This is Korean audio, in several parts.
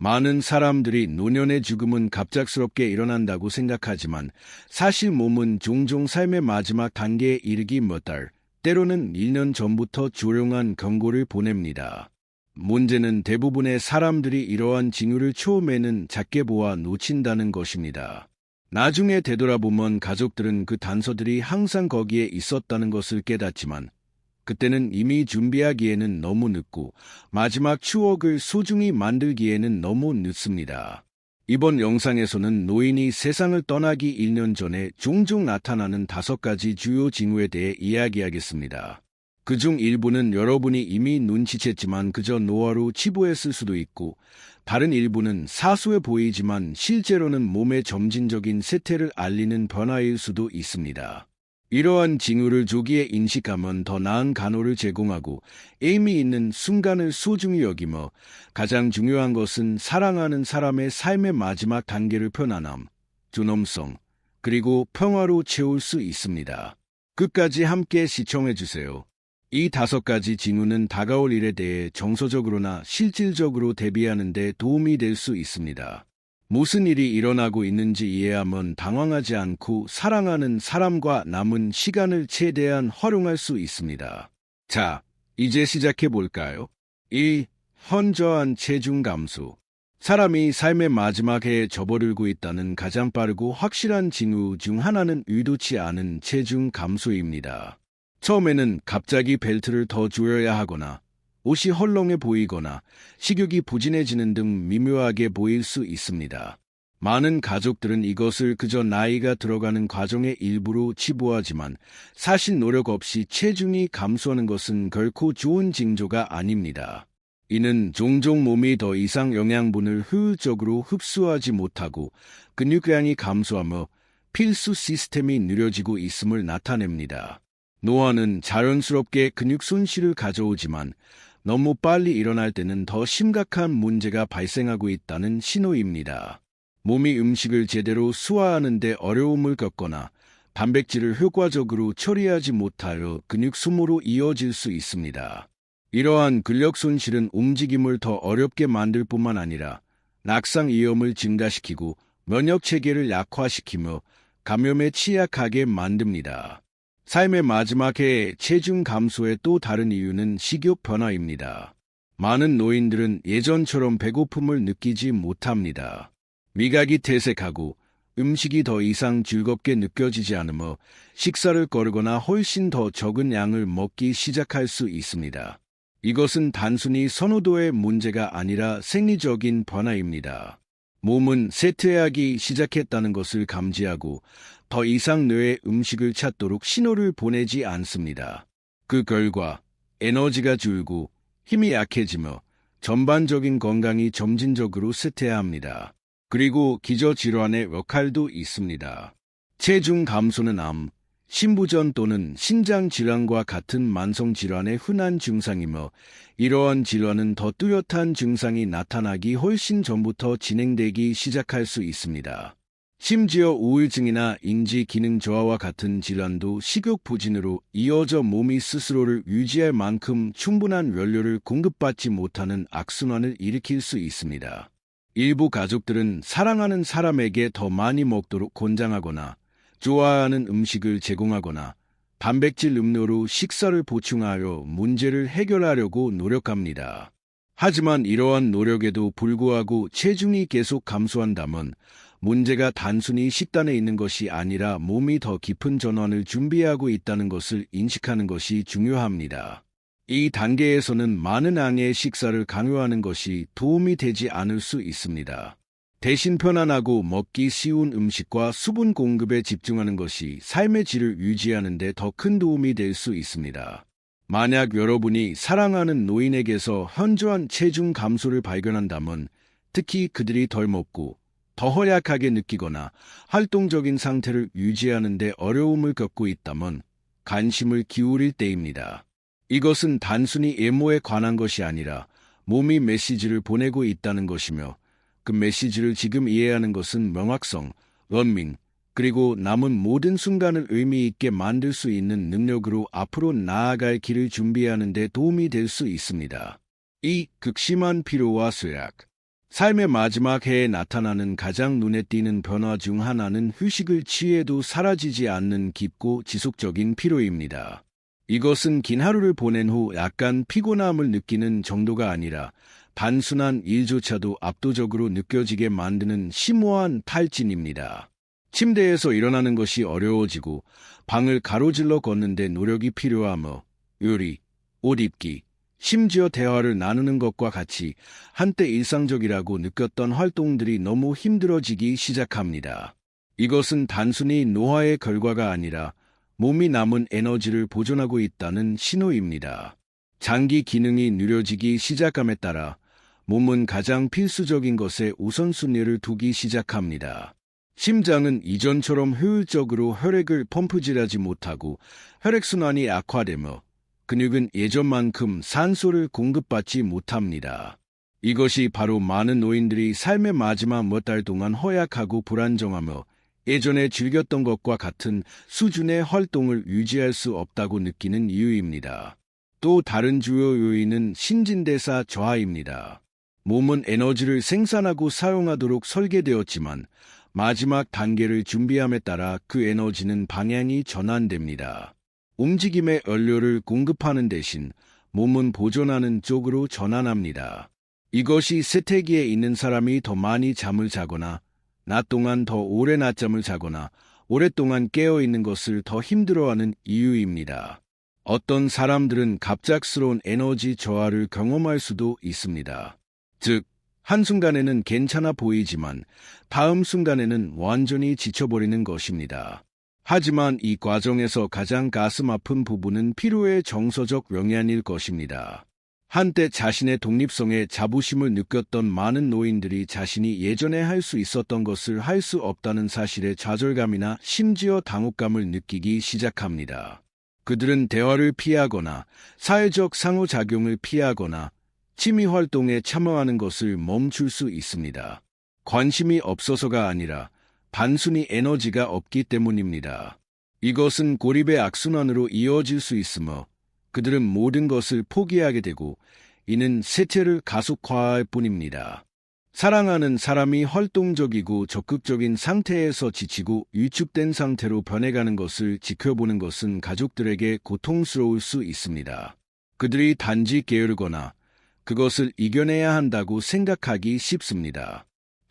많은 사람들이 노년의 죽음은 갑작스럽게 일어난다고 생각하지만 사실 몸은 종종 삶의 마지막 단계에 이르기 몇 달, 때로는 1년 전부터 조용한 경고를 보냅니다. 문제는 대부분의 사람들이 이러한 징후를 처음에는 작게 보아 놓친다는 것입니다. 나중에 되돌아보면 가족들은 그 단서들이 항상 거기에 있었다는 것을 깨닫지만 그때는 이미 준비하기에는 너무 늦고 마지막 추억을 소중히 만들기에는 너무 늦습니다. 이번 영상에서는 노인이 세상을 떠나기 1년 전에 종종 나타나는 5가지 주요 징후에 대해 이야기하겠습니다. 그중 일부는 여러분이 이미 눈치챘지만 그저 노화로 치부했을 수도 있고 다른 일부는 사소해 보이지만 실제로는 몸의 점진적인 쇠퇴를 알리는 변화일 수도 있습니다. 이러한 징후를 조기에 인식하면 더 나은 간호를 제공하고 의미 있는 순간을 소중히 여기며 가장 중요한 것은 사랑하는 사람의 삶의 마지막 단계를 편안함, 존엄성, 그리고 평화로 채울 수 있습니다. 끝까지 함께 시청해주세요. 이 5가지 징후는 다가올 일에 대해 정서적으로나 실질적으로 대비하는 데 도움이 될 수 있습니다. 무슨 일이 일어나고 있는지 이해하면 당황하지 않고 사랑하는 사람과 남은 시간을 최대한 활용할 수 있습니다. 자, 이제 시작해 볼까요? 1. 현저한 체중 감소. 사람이 삶의 마지막 해에 접어들고 있다는 가장 빠르고 확실한 징후 중 하나는 의도치 않은 체중 감소입니다. 처음에는 갑자기 벨트를 더 조여야 하거나 옷이 헐렁해 보이거나 식욕이 부진해지는 등 미묘하게 보일 수 있습니다. 많은 가족들은 이것을 그저 나이가 들어가는 과정의 일부로 치부하지만 사실 노력 없이 체중이 감소하는 것은 결코 좋은 징조가 아닙니다. 이는 종종 몸이 더 이상 영양분을 효율적으로 흡수하지 못하고 근육량이 감소하며 필수 시스템이 느려지고 있음을 나타냅니다. 노화는 자연스럽게 근육 손실을 가져오지만 너무 빨리 일어날 때는 더 심각한 문제가 발생하고 있다는 신호입니다. 몸이 음식을 제대로 소화하는 데 어려움을 겪거나 단백질을 효과적으로 처리하지 못하여 근육 소모로 이어질 수 있습니다. 이러한 근력 손실은 움직임을 더 어렵게 만들 뿐만 아니라 낙상 위험을 증가시키고 면역 체계를 약화시키며 감염에 취약하게 만듭니다. 삶의 마지막 해의 체중 감소의 또 다른 이유는 식욕 변화입니다. 많은 노인들은 예전처럼 배고픔을 느끼지 못합니다. 미각이 퇴색하고 음식이 더 이상 즐겁게 느껴지지 않으며 식사를 거르거나 훨씬 더 적은 양을 먹기 시작할 수 있습니다. 이것은 단순히 선호도의 문제가 아니라 생리적인 변화입니다. 몸은 쇠퇴하기 시작했다는 것을 감지하고 더 이상 뇌에 음식을 찾도록 신호를 보내지 않습니다. 그 결과 에너지가 줄고 힘이 약해지며 전반적인 건강이 점진적으로 쇠퇴합니다. 그리고 기저질환의 역할도 있습니다. 체중 감소는 암, 심부전 또는 신장질환과 같은 만성질환의 흔한 증상이며 이러한 질환은 더 뚜렷한 증상이 나타나기 훨씬 전부터 진행되기 시작할 수 있습니다. 심지어 우울증이나 인지 기능 저하와 같은 질환도 식욕 부진으로 이어져 몸이 스스로를 유지할 만큼 충분한 연료를 공급받지 못하는 악순환을 일으킬 수 있습니다. 일부 가족들은 사랑하는 사람에게 더 많이 먹도록 권장하거나 좋아하는 음식을 제공하거나 단백질 음료로 식사를 보충하여 문제를 해결하려고 노력합니다. 하지만 이러한 노력에도 불구하고 체중이 계속 감소한다면 문제가 단순히 식단에 있는 것이 아니라 몸이 더 깊은 전환을 준비하고 있다는 것을 인식하는 것이 중요합니다. 이 단계에서는 많은 양의 식사를 강요하는 것이 도움이 되지 않을 수 있습니다. 대신 편안하고 먹기 쉬운 음식과 수분 공급에 집중하는 것이 삶의 질을 유지하는 데 더 큰 도움이 될 수 있습니다. 만약 여러분이 사랑하는 노인에게서 현저한 체중 감소를 발견한다면 특히 그들이 덜 먹고 더 허약하게 느끼거나 활동적인 상태를 유지하는 데 어려움을 겪고 있다면 관심을 기울일 때입니다. 이것은 단순히 외모에 관한 것이 아니라 몸이 메시지를 보내고 있다는 것이며 그 메시지를 지금 이해하는 것은 명확성, 연민, 그리고 남은 모든 순간을 의미 있게 만들 수 있는 능력으로 앞으로 나아갈 길을 준비하는 데 도움이 될 수 있습니다. 2. 극심한 피로와 쇠약. 삶의 마지막 해에 나타나는 가장 눈에 띄는 변화 중 하나는 휴식을 취해도 사라지지 않는 깊고 지속적인 피로입니다. 이것은 긴 하루를 보낸 후 약간 피곤함을 느끼는 정도가 아니라 단순한 일조차도 압도적으로 느껴지게 만드는 심오한 탈진입니다. 침대에서 일어나는 것이 어려워지고 방을 가로질러 걷는데 노력이 필요하며 요리, 옷 입기, 심지어 대화를 나누는 것과 같이 한때 일상적이라고 느꼈던 활동들이 너무 힘들어지기 시작합니다. 이것은 단순히 노화의 결과가 아니라 몸이 남은 에너지를 보존하고 있다는 신호입니다. 장기 기능이 느려지기 시작함에 따라 몸은 가장 필수적인 것에 우선순위를 두기 시작합니다. 심장은 이전처럼 효율적으로 혈액을 펌프질하지 못하고 혈액순환이 악화되며 근육은 예전만큼 산소를 공급받지 못합니다. 이것이 바로 많은 노인들이 삶의 마지막 몇 달 동안 허약하고 불안정하며 예전에 즐겼던 것과 같은 수준의 활동을 유지할 수 없다고 느끼는 이유입니다. 또 다른 주요 요인은 신진대사 저하입니다. 몸은 에너지를 생산하고 사용하도록 설계되었지만 마지막 단계를 준비함에 따라 그 에너지는 방향이 전환됩니다. 움직임의 연료를 공급하는 대신 몸은 보존하는 쪽으로 전환합니다. 이것이 세태기에 있는 사람이 더 많이 잠을 자거나 낮 동안 더 오래 낮잠을 자거나 오랫동안 깨어있는 것을 더 힘들어하는 이유입니다. 어떤 사람들은 갑작스러운 에너지 저하를 경험할 수도 있습니다. 즉, 한순간에는 괜찮아 보이지만 다음 순간에는 완전히 지쳐버리는 것입니다. 하지만 이 과정에서 가장 가슴 아픈 부분은 피로의 정서적 영향일 것입니다. 한때 자신의 독립성에 자부심을 느꼈던 많은 노인들이 자신이 예전에 할 수 있었던 것을 할 수 없다는 사실에 좌절감이나 심지어 당혹감을 느끼기 시작합니다. 그들은 대화를 피하거나 사회적 상호작용을 피하거나 취미 활동에 참여하는 것을 멈출 수 있습니다. 관심이 없어서가 아니라 단순히 에너지가 없기 때문입니다. 이것은 고립의 악순환으로 이어질 수 있으며 그들은 모든 것을 포기하게 되고 이는 쇠퇴를 가속화할 뿐입니다. 사랑하는 사람이 활동적이고 적극적인 상태에서 지치고 위축된 상태로 변해가는 것을 지켜보는 것은 가족들에게 고통스러울 수 있습니다. 그들이 단지 게으르거나 그것을 이겨내야 한다고 생각하기 쉽습니다.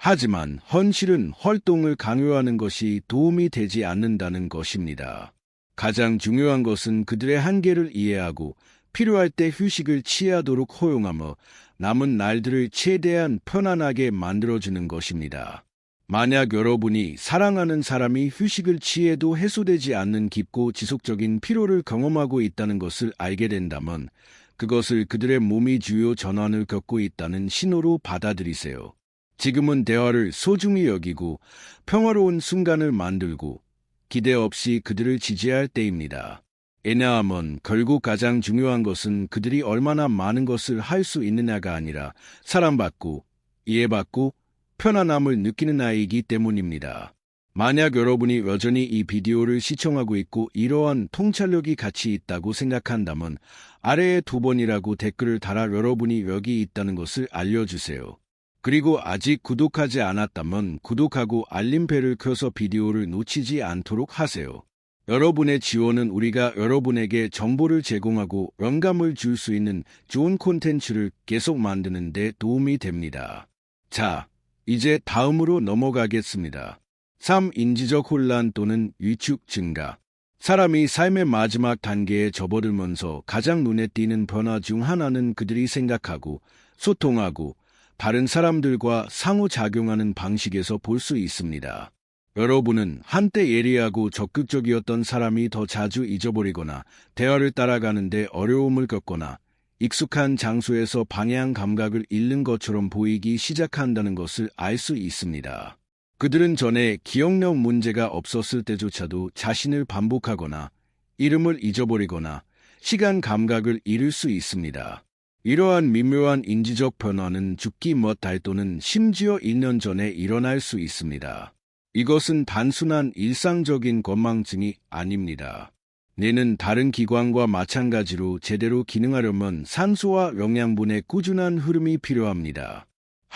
하지만 현실은 활동을 강요하는 것이 도움이 되지 않는다는 것입니다. 가장 중요한 것은 그들의 한계를 이해하고 필요할 때 휴식을 취하도록 허용하며 남은 날들을 최대한 편안하게 만들어주는 것입니다. 만약 여러분이 사랑하는 사람이 휴식을 취해도 해소되지 않는 깊고 지속적인 피로를 경험하고 있다는 것을 알게 된다면 그것을 그들의 몸이 주요 전환을 겪고 있다는 신호로 받아들이세요. 지금은 대화를 소중히 여기고 평화로운 순간을 만들고 기대 없이 그들을 지지할 때입니다. 왜냐하면 결국 가장 중요한 것은 그들이 얼마나 많은 것을 할 수 있느냐가 아니라 사랑받고 이해받고 편안함을 느끼는 아이이기 때문입니다. 만약 여러분이 여전히 이 비디오를 시청하고 있고 이러한 통찰력이 같이 있다고 생각한다면 아래에 2번이라고 댓글을 달아 여러분이 여기 있다는 것을 알려주세요. 그리고 아직 구독하지 않았다면 구독하고 알림벨을 켜서 비디오를 놓치지 않도록 하세요. 여러분의 지원은 우리가 여러분에게 정보를 제공하고 영감을 줄 수 있는 좋은 콘텐츠를 계속 만드는 데 도움이 됩니다. 자, 이제 다음으로 넘어가겠습니다. 3. 인지적 혼란 또는 위축 증가. 사람이 삶의 마지막 단계에 접어들면서 가장 눈에 띄는 변화 중 하나는 그들이 생각하고 소통하고 다른 사람들과 상호작용하는 방식에서 볼 수 있습니다. 여러분은 한때 예리하고 적극적이었던 사람이 더 자주 잊어버리거나 대화를 따라가는데 어려움을 겪거나 익숙한 장소에서 방향 감각을 잃는 것처럼 보이기 시작한다는 것을 알 수 있습니다. 그들은 전에 기억력 문제가 없었을 때조차도 자신을 반복하거나 이름을 잊어버리거나 시간 감각을 잃을 수 있습니다. 이러한 미묘한 인지적 변화는 죽기 몇 달 또는 심지어 1년 전에 일어날 수 있습니다. 이것은 단순한 일상적인 건망증이 아닙니다. 뇌는 다른 기관과 마찬가지로 제대로 기능하려면 산소와 영양분의 꾸준한 흐름이 필요합니다.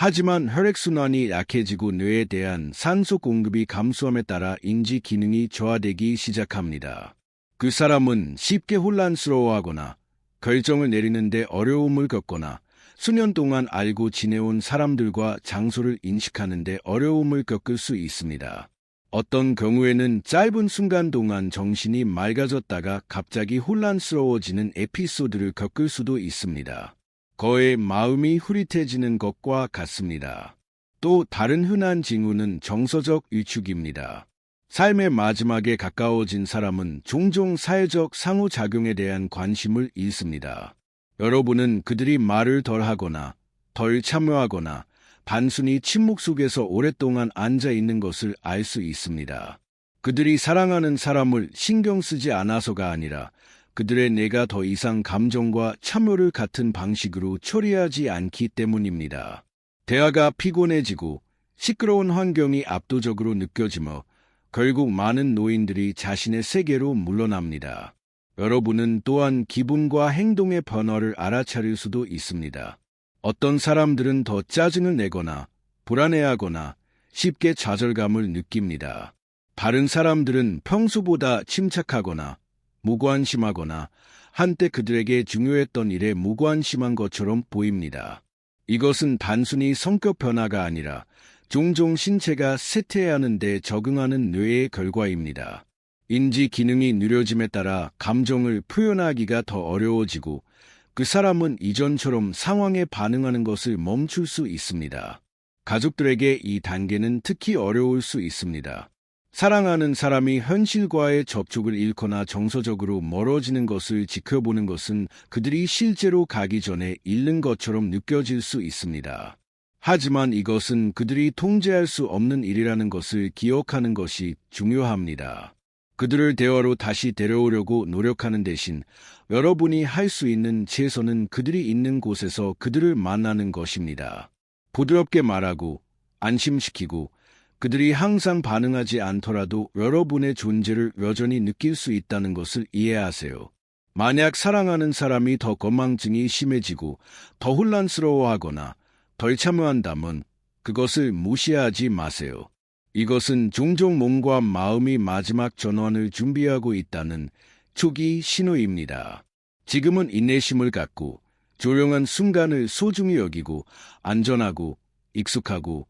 하지만 혈액순환이 약해지고 뇌에 대한 산소 공급이 감소함에 따라 인지 기능이 저하되기 시작합니다. 그 사람은 쉽게 혼란스러워하거나 결정을 내리는데 어려움을 겪거나 수년 동안 알고 지내온 사람들과 장소를 인식하는데 어려움을 겪을 수 있습니다. 어떤 경우에는 짧은 순간 동안 정신이 맑아졌다가 갑자기 혼란스러워지는 에피소드를 겪을 수도 있습니다. 거의 마음이 흐릿해지는 것과 같습니다. 또 다른 흔한 징후는 정서적 위축입니다. 삶의 마지막에 가까워진 사람은 종종 사회적 상호작용에 대한 관심을 잃습니다. 여러분은 그들이 말을 덜 하거나 덜 참여하거나 단순히 침묵 속에서 오랫동안 앉아 있는 것을 알 수 있습니다. 그들이 사랑하는 사람을 신경 쓰지 않아서가 아니라 그들의 뇌가 더 이상 감정과 참여를 같은 방식으로 처리하지 않기 때문입니다. 대화가 피곤해지고 시끄러운 환경이 압도적으로 느껴지며 결국 많은 노인들이 자신의 세계로 물러납니다. 여러분은 또한 기분과 행동의 변화를 알아차릴 수도 있습니다. 어떤 사람들은 더 짜증을 내거나 불안해하거나 쉽게 좌절감을 느낍니다. 다른 사람들은 평소보다 침착하거나 무관심하거나 한때 그들에게 중요했던 일에 무관심한 것처럼 보입니다. 이것은 단순히 성격 변화가 아니라 종종 신체가 쇠퇴하는 데 적응하는 뇌의 결과입니다. 인지 기능이 느려짐에 따라 감정을 표현하기가 더 어려워지고 그 사람은 이전처럼 상황에 반응하는 것을 멈출 수 있습니다. 가족들에게 이 단계는 특히 어려울 수 있습니다. 사랑하는 사람이 현실과의 접촉을 잃거나 정서적으로 멀어지는 것을 지켜보는 것은 그들이 실제로 가기 전에 잃는 것처럼 느껴질 수 있습니다. 하지만 이것은 그들이 통제할 수 없는 일이라는 것을 기억하는 것이 중요합니다. 그들을 대화로 다시 데려오려고 노력하는 대신 여러분이 할 수 있는 최선은 그들이 있는 곳에서 그들을 만나는 것입니다. 부드럽게 말하고 안심시키고 그들이 항상 반응하지 않더라도 여러분의 존재를 여전히 느낄 수 있다는 것을 이해하세요. 만약 사랑하는 사람이 더 건망증이 심해지고 더 혼란스러워하거나 덜 참여한다면 그것을 무시하지 마세요. 이것은 종종 몸과 마음이 마지막 전환을 준비하고 있다는 초기 신호입니다. 지금은 인내심을 갖고 조용한 순간을 소중히 여기고 안전하고 익숙하고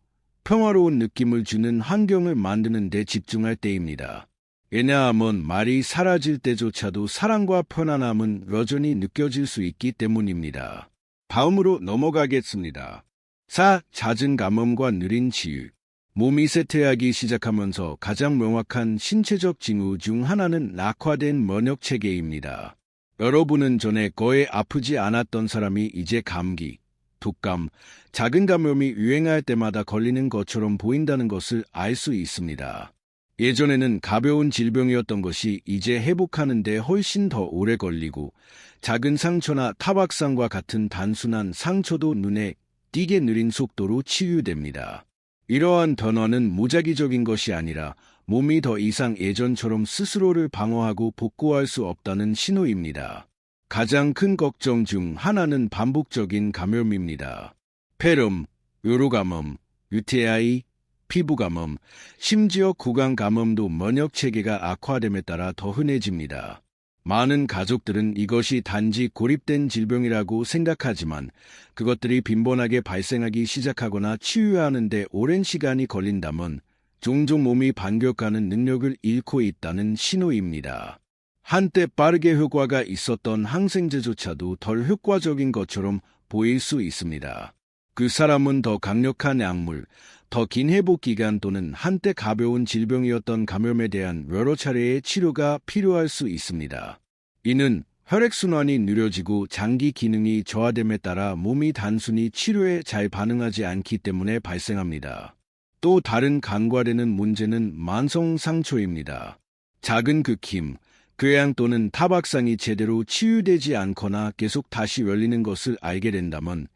평화로운 느낌을 주는 환경을 만드는 데 집중할 때입니다. 왜냐하면 말이 사라질 때조차도 사랑과 편안함은 여전히 느껴질 수 있기 때문입니다. 다음으로 넘어가겠습니다. 4. 잦은 감염과 느린 치유. 몸이 쇠퇴하기 시작하면서 가장 명확한 신체적 징후 중 하나는 낙화된 면역체계입니다. 여러분은 전에 거의 아프지 않았던 사람이 이제 감기, 독감, 작은 감염이 유행할 때마다 걸리는 것처럼 보인다는 것을 알 수 있습니다. 예전에는 가벼운 질병이었던 것이 이제 회복하는 데 훨씬 더 오래 걸리고 작은 상처나 타박상과 같은 단순한 상처도 눈에 띄게 느린 속도로 치유됩니다. 이러한 변화는 무작위적인 것이 아니라 몸이 더 이상 예전처럼 스스로를 방어하고 복구할 수 없다는 신호입니다. 가장 큰 걱정 중 하나는 반복적인 감염입니다. 폐렴, 요로감염, UTI, 피부감염, 심지어 구강감염도 면역체계가 악화됨에 따라 더 흔해집니다. 많은 가족들은 이것이 단지 고립된 질병이라고 생각하지만 그것들이 빈번하게 발생하기 시작하거나 치유하는 데 오랜 시간이 걸린다면 종종 몸이 반격하는 능력을 잃고 있다는 신호입니다. 한때 빠르게 효과가 있었던 항생제조차도 덜 효과적인 것처럼 보일 수 있습니다. 그 사람은 더 강력한 약물, 더 긴 회복 기간 또는 한때 가벼운 질병이었던 감염에 대한 여러 차례의 치료가 필요할 수 있습니다. 이는 혈액순환이 느려지고 장기 기능이 저하됨에 따라 몸이 단순히 치료에 잘 반응하지 않기 때문에 발생합니다. 또 다른 간과되는 문제는 만성 상처입니다. 작은 긁힘, 궤양 또는 타박상이 제대로 치유되지 않거나 계속 다시 열리는 것을 알게 된다면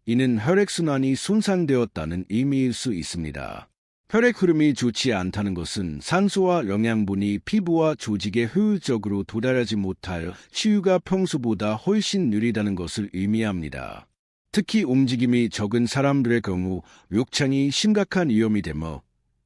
이는 혈액순환이 손상되었다는 의미일 수 있습니다. 혈액 흐름이 좋지 않다는 것은 산소와 영양분이 피부와 조직에 효율적으로 도달하지 못하여 치유가 평소보다 훨씬 느리다는 것을 의미합니다. 특히 움직임이 적은 사람들의 경우 욕창이 심각한 위험이 되며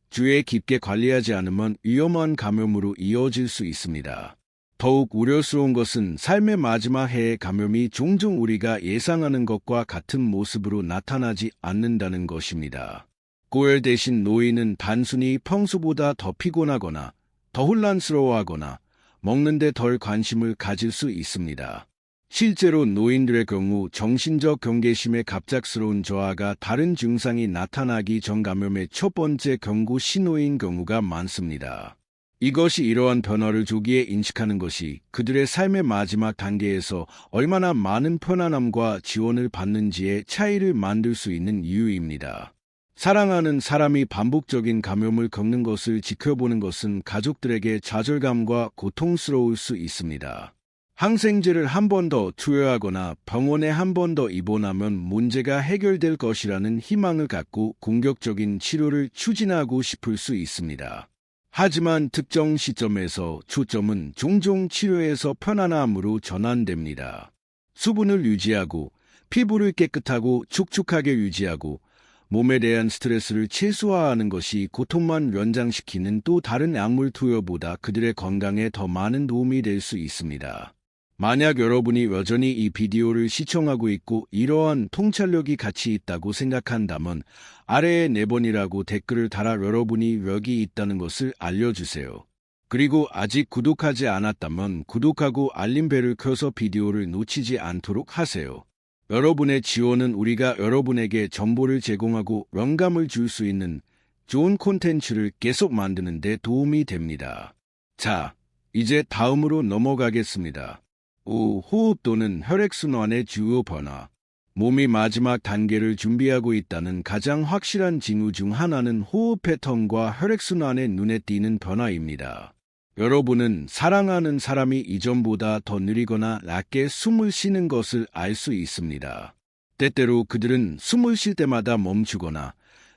주의에 깊게 관리하지 않으면 위험한 감염으로 이어질 수 있습니다. 더욱 우려스러운 것은 삶의 마지막 해에 감염이 종종 우리가 예상하는 것과 같은 모습으로 나타나지 않는다는 것입니다. 고열 대신 노인은 단순히 평소보다 더 피곤하거나 더 혼란스러워하거나 먹는데 덜 관심을 가질 수 있습니다. 실제로 노인들의 경우 정신적 경계심의 갑작스러운 저하가 다른 증상이 나타나기 전 감염의 첫 번째 경고 신호인 경우가 많습니다. 이것이 이러한 변화를 조기에 인식하는 것이 그들의 삶의 마지막 단계에서 얼마나 많은 편안함과 지원을 받는지의 차이를 만들 수 있는 이유입니다. 사랑하는 사람이 반복적인 감염을 겪는 것을 지켜보는 것은 가족들에게 좌절감과 고통스러울 수 있습니다. 항생제를 한 번 더 투여하거나 병원에 한 번 더 입원하면 문제가 해결될 것이라는 희망을 갖고 공격적인 치료를 추진하고 싶을 수 있습니다. 하지만 특정 시점에서 초점은 종종 치료에서 편안함으로 전환됩니다. 수분을 유지하고 피부를 깨끗하고 촉촉하게 유지하고 몸에 대한 스트레스를 최소화하는 것이 고통만 연장시키는 또 다른 약물 투여보다 그들의 건강에 더 많은 도움이 될 수 있습니다. 만약 여러분이 여전히 이 비디오를 시청하고 있고 이러한 통찰력이 같이 있다고 생각한다면 아래에 4번이라고 댓글을 달아 여러분이 여기 있다는 것을 알려주세요. 그리고 아직 구독하지 않았다면 구독하고 알림벨을 켜서 비디오를 놓치지 않도록 하세요. 여러분의 지원은 우리가 여러분에게 정보를 제공하고 영감을 줄 수 있는 좋은 콘텐츠를 계속 만드는 데 도움이 됩니다. 자, 이제 다음으로 넘어가겠습니다. 호흡 또는 혈액순환의 주요 변화. 몸이 마지막 단계를 준비하고 있다는 가장 확실한 징후 중 하나는 호흡 패턴과 혈액순환의 눈에 띄는 변화입니다. 여러분은 사랑하는 사람이 이전보다 더 느리거나 낮게 숨을 쉬는 것을 알 수 있습니다. 때때로 그들은 숨을 쉴 때마다 멈추거나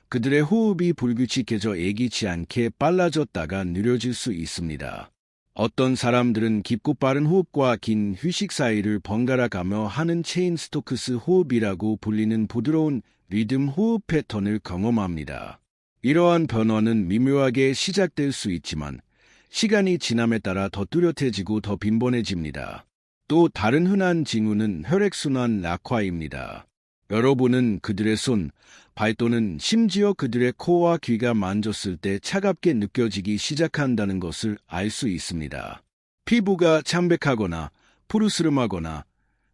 그들의 호흡이 불규칙해져 예기치 않게 빨라졌다가 느려질 수 있습니다. 어떤 사람들은 깊고 빠른 호흡과 긴 휴식 사이를 번갈아 가며 하는 체인 스토크스 호흡이라고 불리는 부드러운 리듬 호흡 패턴을 경험합니다. 이러한 변화는 미묘하게 시작될 수 있지만 시간이 지남에 따라 더 뚜렷해지고 더 빈번해집니다. 또 다른 흔한 징후는 혈액순환 약화입니다. 여러분은 그들의 손, 발 또는 심지어 그들의 코와 귀가 만졌을 때 차갑게 느껴지기 시작한다는 것을 알 수 있습니다. 피부가 창백하거나 푸르스름하거나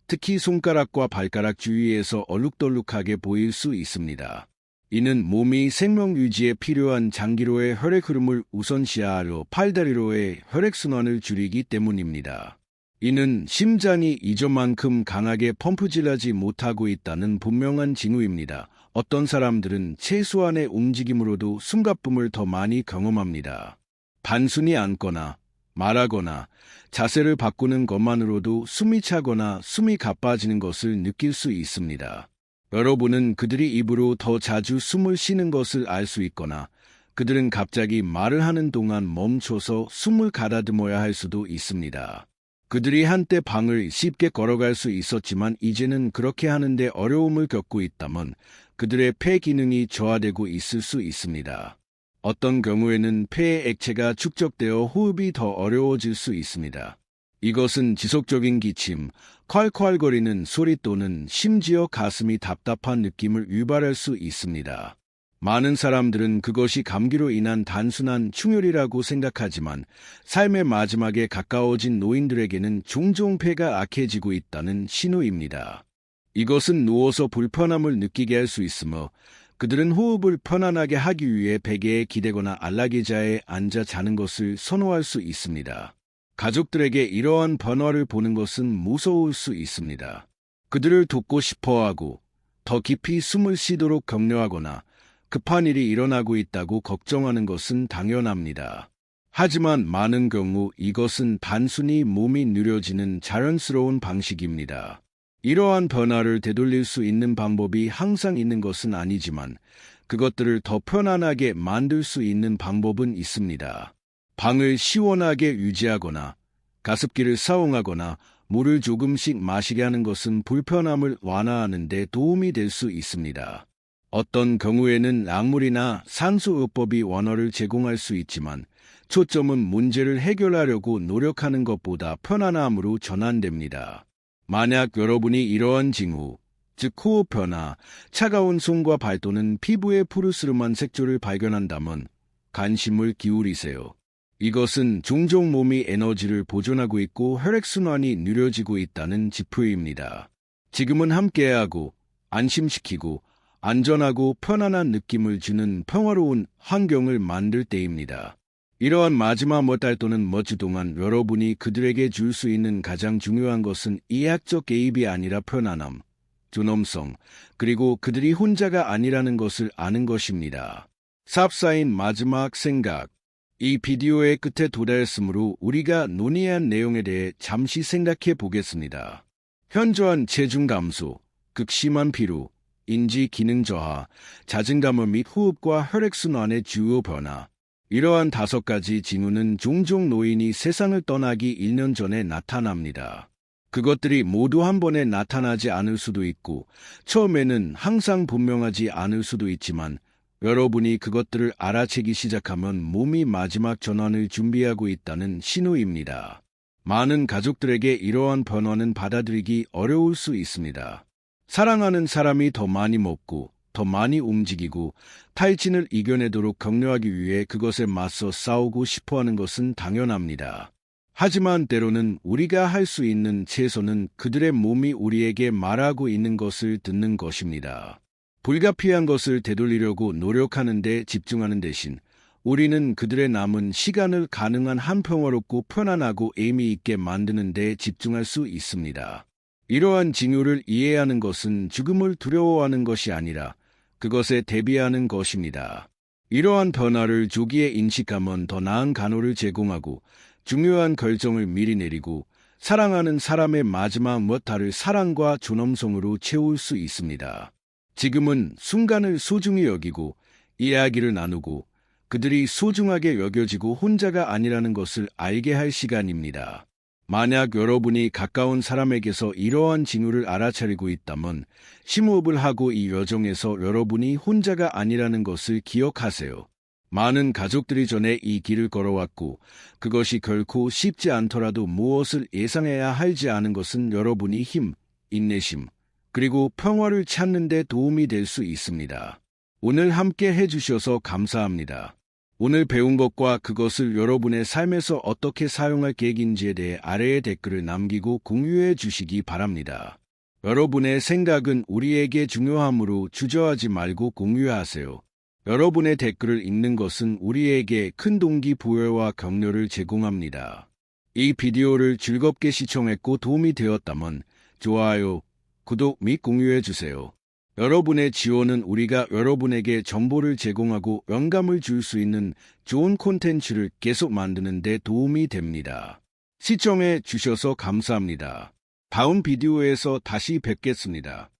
특히 손가락과 발가락 주위에서 얼룩덜룩하게 보일 수 있습니다. 이는 몸이 생명 유지에 필요한 장기로의 혈액 흐름을 우선시하려 팔다리로의 혈액순환을 줄이기 때문입니다. 이는 심장이 이전만큼 강하게 펌프질하지 못하고 있다는 분명한 징후입니다. 어떤 사람들은 최소한의 움직임으로도 숨가쁨을 더 많이 경험합니다. 단순히 앉거나 말하거나 자세를 바꾸는 것만으로도 숨이 차거나 숨이 가빠지는 것을 느낄 수 있습니다. 여러분은 그들이 입으로 더 자주 숨을 쉬는 것을 알 수 있거나 그들은 갑자기 말을 하는 동안 멈춰서 숨을 가다듬어야 할 수도 있습니다. 그들이 한때 방을 쉽게 걸어갈 수 있었지만 이제는 그렇게 하는데 어려움을 겪고 있다면 그들의 폐 기능이 저하되고 있을 수 있습니다. 어떤 경우에는 폐에 액체가 축적되어 호흡이 더 어려워질 수 있습니다. 이것은 지속적인 기침, 콸콸거리는 소리 또는 심지어 가슴이 답답한 느낌을 유발할 수 있습니다. 많은 사람들은 그것이 감기로 인한 단순한 충혈이라고 생각하지만 삶의 마지막에 가까워진 노인들에게는 종종 폐가 악해지고 있다는 신호입니다. 이것은 누워서 불편함을 느끼게 할 수 있으며 그들은 호흡을 편안하게 하기 위해 베개에 기대거나 안락의자에 앉아 자는 것을 선호할 수 있습니다. 가족들에게 이러한 변화를 보는 것은 무서울 수 있습니다. 그들을 돕고 싶어하고 더 깊이 숨을 쉬도록 격려하거나 급한 일이 일어나고 있다고 걱정하는 것은 당연합니다. 하지만 많은 경우 이것은 단순히 몸이 느려지는 자연스러운 방식입니다. 이러한 변화를 되돌릴 수 있는 방법이 항상 있는 것은 아니지만 그것들을 더 편안하게 만들 수 있는 방법은 있습니다. 방을 시원하게 유지하거나 가습기를 사용하거나 물을 조금씩 마시게 하는 것은 불편함을 완화하는 데 도움이 될 수 있습니다. 어떤 경우에는 약물이나 산소요법이 원어를 제공할 수 있지만 초점은 문제를 해결하려고 노력하는 것보다 편안함으로 전환됩니다. 만약 여러분이 이러한 징후, 즉 호흡 변화, 차가운 손과 발 또는 피부의 푸르스름한 색조를 발견한다면 관심을 기울이세요. 이것은 종종 몸이 에너지를 보존하고 있고 혈액순환이 느려지고 있다는 지표입니다. 지금은 함께하고 안심시키고 안전하고 편안한 느낌을 주는 평화로운 환경을 만들 때입니다. 이러한 마지막 몇 달 또는 몇 주 동안 여러분이 그들에게 줄 수 있는 가장 중요한 것은 이학적 개입이 아니라 편안함, 존엄성, 그리고 그들이 혼자가 아니라는 것을 아는 것입니다. 삽사인 마지막 생각. 이 비디오의 끝에 도달했으므로 우리가 논의한 내용에 대해 잠시 생각해 보겠습니다. 현저한 체중 감소, 극심한 피로, 인지 기능 저하, 자증감 및 호흡과 혈액순환의 주요 변화. 이러한 5가지 징후는 종종 노인이 세상을 떠나기 1년 전에 나타납니다. 그것들이 모두 한 번에 나타나지 않을 수도 있고 처음에는 항상 분명하지 않을 수도 있지만 여러분이 그것들을 알아채기 시작하면 몸이 마지막 전환을 준비하고 있다는 신호입니다. 많은 가족들에게 이러한 변화는 받아들이기 어려울 수 있습니다. 사랑하는 사람이 더 많이 먹고 더 많이 움직이고 탈진을 이겨내도록 격려하기 위해 그것에 맞서 싸우고 싶어하는 것은 당연합니다. 하지만 때로는 우리가 할 수 있는 최소는 그들의 몸이 우리에게 말하고 있는 것을 듣는 것입니다. 불가피한 것을 되돌리려고 노력하는 데 집중하는 대신 우리는 그들의 남은 시간을 가능한 한 평화롭고 편안하고 의미 있게 만드는 데 집중할 수 있습니다. 이러한 징후를 이해하는 것은 죽음을 두려워하는 것이 아니라 그것에 대비하는 것입니다. 이러한 변화를 조기에 인식하면 더 나은 간호를 제공하고 중요한 결정을 미리 내리고 사랑하는 사람의 마지막 몇 달을 사랑과 존엄성으로 채울 수 있습니다. 지금은 순간을 소중히 여기고 이야기를 나누고 그들이 소중하게 여겨지고 혼자가 아니라는 것을 알게 할 시간입니다. 만약 여러분이 가까운 사람에게서 이러한 징후를 알아차리고 있다면 심호흡을 하고 이 여정에서 여러분이 혼자가 아니라는 것을 기억하세요. 많은 가족들이 전에 이 길을 걸어왔고 그것이 결코 쉽지 않더라도 무엇을 예상해야 할지 아는 것은 여러분이 힘, 인내심, 그리고 평화를 찾는 데 도움이 될 수 있습니다. 오늘 함께 해주셔서 감사합니다. 오늘 배운 것과 그것을 여러분의 삶에서 어떻게 사용할 계획인지에 대해 아래에 댓글을 남기고 공유해 주시기 바랍니다. 여러분의 생각은 우리에게 중요하므로 주저하지 말고 공유하세요. 여러분의 댓글을 읽는 것은 우리에게 큰 동기부여와 격려를 제공합니다. 이 비디오를 즐겁게 시청했고 도움이 되었다면 좋아요, 구독 및 공유해 주세요. 여러분의 지원은 우리가 여러분에게 정보를 제공하고 영감을 줄 수 있는 좋은 콘텐츠를 계속 만드는 데 도움이 됩니다. 시청해 주셔서 감사합니다. 다음 비디오에서 다시 뵙겠습니다.